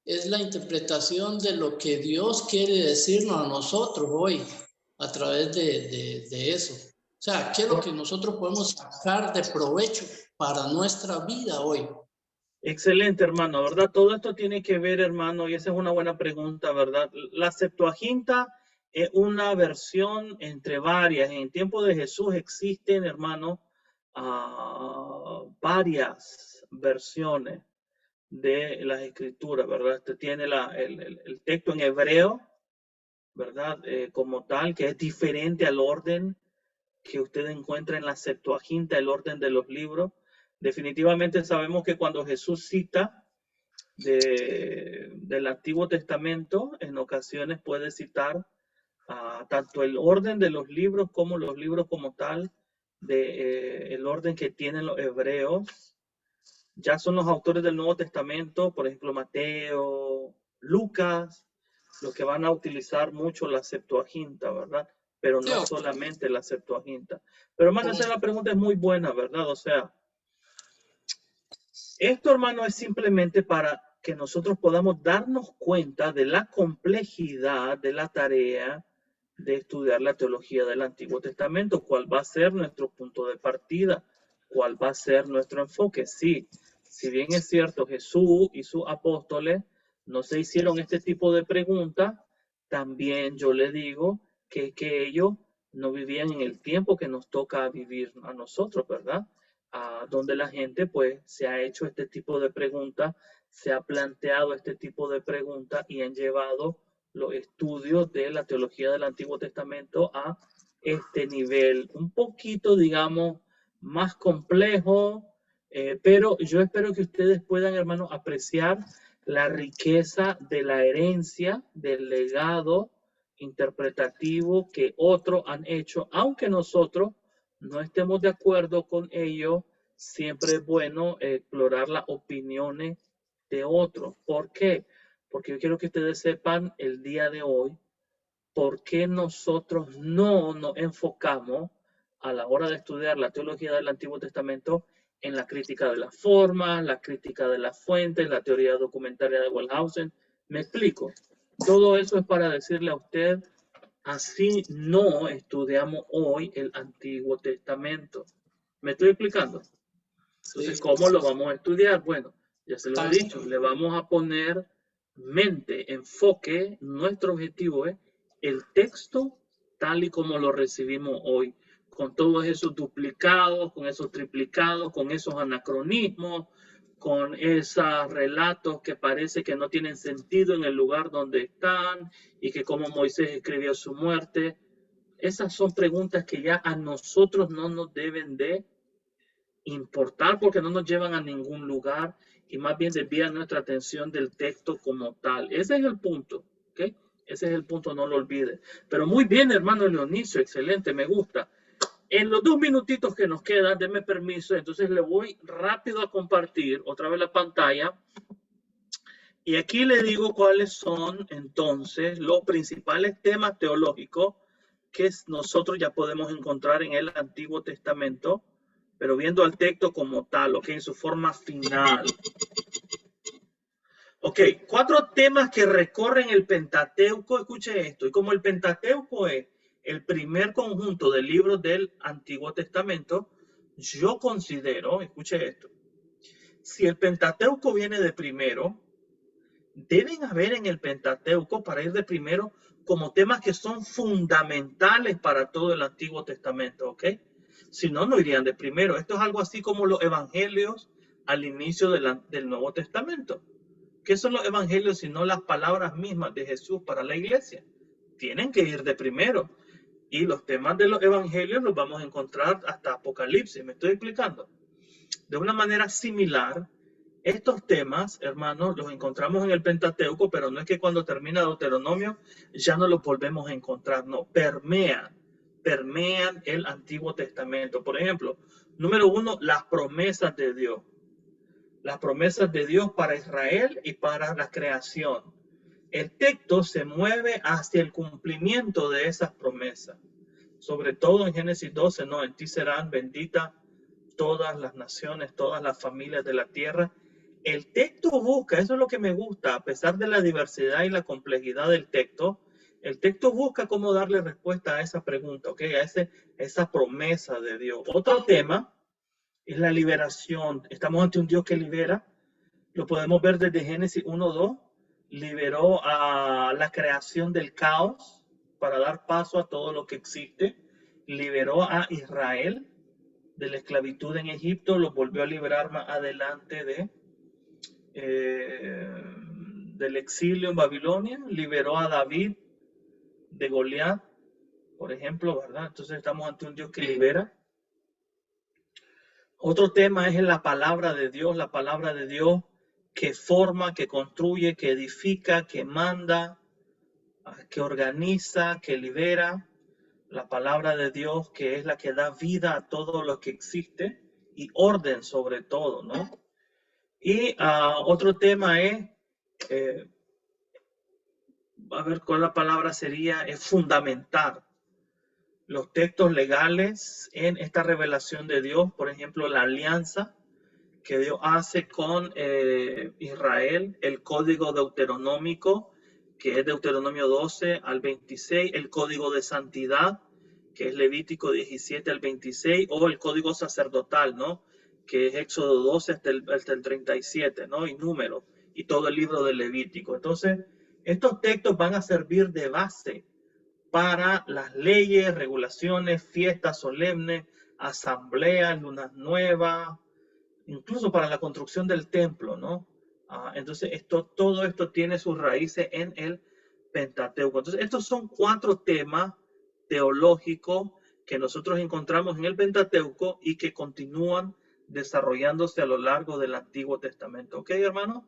Es la interpretación de lo que Dios quiere decirnos a nosotros hoy a través de eso. O sea, ¿qué es lo que nosotros podemos sacar de provecho para nuestra vida hoy? Excelente, hermano, ¿verdad? Todo esto tiene que ver, hermano, y esa es una buena pregunta, ¿verdad? La Septuaginta es una versión entre varias. En el tiempo de Jesús existen, hermano, varias versiones de las escrituras, ¿verdad? Este tiene el texto en hebreo, ¿verdad? Como tal, que es diferente al orden que usted encuentra en la Septuaginta, el orden de los libros. Definitivamente sabemos que cuando Jesús cita del Antiguo Testamento, en ocasiones puede citar tanto el orden de los libros como los libros como tal, el orden que tienen los hebreos. Ya son los autores del Nuevo Testamento, por ejemplo, Mateo, Lucas, los que van a utilizar mucho la Septuaginta, ¿verdad? Pero no es solamente la Septuaginta. Pero, hermano, esa la pregunta es muy buena, ¿verdad? O sea, esto, hermano, es simplemente para que nosotros podamos darnos cuenta de la complejidad de la tarea de estudiar la teología del Antiguo Testamento, cuál va a ser nuestro punto de partida, cuál va a ser nuestro enfoque. Sí, si bien es cierto, Jesús y sus apóstoles no se hicieron este tipo de preguntas, también yo le digo que ellos no vivían en el tiempo que nos toca vivir a nosotros, ¿verdad? Donde la gente pues se ha hecho este tipo de preguntas se ha planteado este tipo de preguntas y han llevado los estudios de la teología del Antiguo Testamento a este nivel, un poquito, digamos, más complejo, pero yo espero que ustedes puedan, hermanos, apreciar la riqueza de la herencia, del legado interpretativo que otros han hecho, aunque nosotros no estemos de acuerdo con ello. Siempre es bueno explorar las opiniones de otros. ¿Por qué? Porque yo quiero que ustedes sepan el día de hoy por qué nosotros no nos enfocamos a la hora de estudiar la teología del Antiguo Testamento en la crítica de la forma, la crítica de las fuentes, la teoría documentaria de Wellhausen. Me explico. Todo eso es para decirle a usted, así no estudiamos hoy el Antiguo Testamento. ¿Me estoy explicando? Entonces, ¿cómo lo vamos a estudiar? Bueno, ya se lo he dicho, le vamos a poner mente, enfoque. Nuestro objetivo es el texto tal y como lo recibimos hoy, con todos esos duplicados, con esos triplicados, con esos anacronismos, con esos relatos que parece que no tienen sentido en el lugar donde están y que como Moisés escribió su muerte. Esas son preguntas que ya a nosotros no nos deben de importar porque no nos llevan a ningún lugar y más bien desvían nuestra atención del texto como tal. Ese es el punto, ¿ok? Ese es el punto, no lo olvide. Pero muy bien, hermano Leonicio, excelente, me gusta. En los 2 minutitos que nos quedan, denme permiso, entonces le voy rápido a compartir otra vez la pantalla. Y aquí le digo cuáles son entonces los principales temas teológicos que nosotros ya podemos encontrar en el Antiguo Testamento, pero viendo al texto como tal, ¿ok? En su forma final. Ok, 4 temas que recorren el Pentateuco. Escuche esto. Y como el Pentateuco es el primer conjunto de libros del Antiguo Testamento, yo considero, escuche esto, si el Pentateuco viene de primero, deben haber en el Pentateuco, para ir de primero, como temas que son fundamentales para todo el Antiguo Testamento, ¿ok? Si no, no irían de primero. Esto es algo así como los evangelios al inicio del Nuevo Testamento. ¿Qué son los evangelios sino las palabras mismas de Jesús para la iglesia? Tienen que ir de primero. Y los temas de los evangelios los vamos a encontrar hasta Apocalipsis. ¿Me estoy explicando? De una manera similar, estos temas, hermanos, los encontramos en el Pentateuco, pero no es que cuando termina Deuteronomio ya no los volvemos a encontrar. No, permean el Antiguo Testamento. Por ejemplo, número 1, las promesas de Dios. Las promesas de Dios para Israel y para la creación. El texto se mueve hacia el cumplimiento de esas promesas. Sobre todo en Génesis 12, ¿no? En ti serán benditas todas las naciones, todas las familias de la tierra. El texto busca, eso es lo que me gusta, a pesar de la diversidad y la complejidad del texto, el texto busca cómo darle respuesta a esa pregunta, ¿ok? A esa promesa de Dios. Otro tema es la liberación. Estamos ante un Dios que libera. Lo podemos ver desde Génesis 1:2. Liberó a la creación del caos para dar paso a todo lo que existe. Liberó a Israel de la esclavitud en Egipto. Lo volvió a liberar más adelante del exilio en Babilonia. Liberó a David de Goliat, por ejemplo, ¿verdad? Entonces estamos ante un Dios que libera. Otro tema es la palabra de Dios que forma, que construye, que edifica, que manda, que organiza, que libera. La palabra de Dios que es la que da vida a todo lo que existe y orden sobre todo, ¿no? Y otro tema es, a ver cuál la palabra sería, es fundamentar los textos legales en esta revelación de Dios, por ejemplo, la alianza que Dios hace con Israel, el código deuteronómico, que es Deuteronomio 12 al 26, el código de santidad, que es Levítico 17 al 26, o el código sacerdotal, ¿no? Que es Éxodo 12 hasta el 37, ¿no? Y Números, y todo el libro de Levítico. Entonces, estos textos van a servir de base para las leyes, regulaciones, fiestas solemnes, asambleas, lunas nuevas, incluso para la construcción del templo, ¿no? Entonces, todo esto tiene sus raíces en el Pentateuco. Entonces, estos son 4 temas teológicos que nosotros encontramos en el Pentateuco y que continúan desarrollándose a lo largo del Antiguo Testamento. ¿Ok, hermano?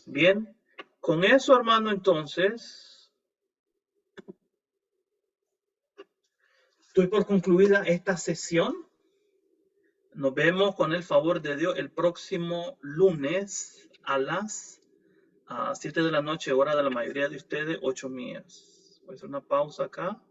Bien. Con eso, hermano, entonces, estoy por concluida esta sesión. Nos vemos con el favor de Dios el próximo lunes a las 7 de la noche, hora de la mayoría de ustedes, 8 mías. Voy a hacer una pausa acá.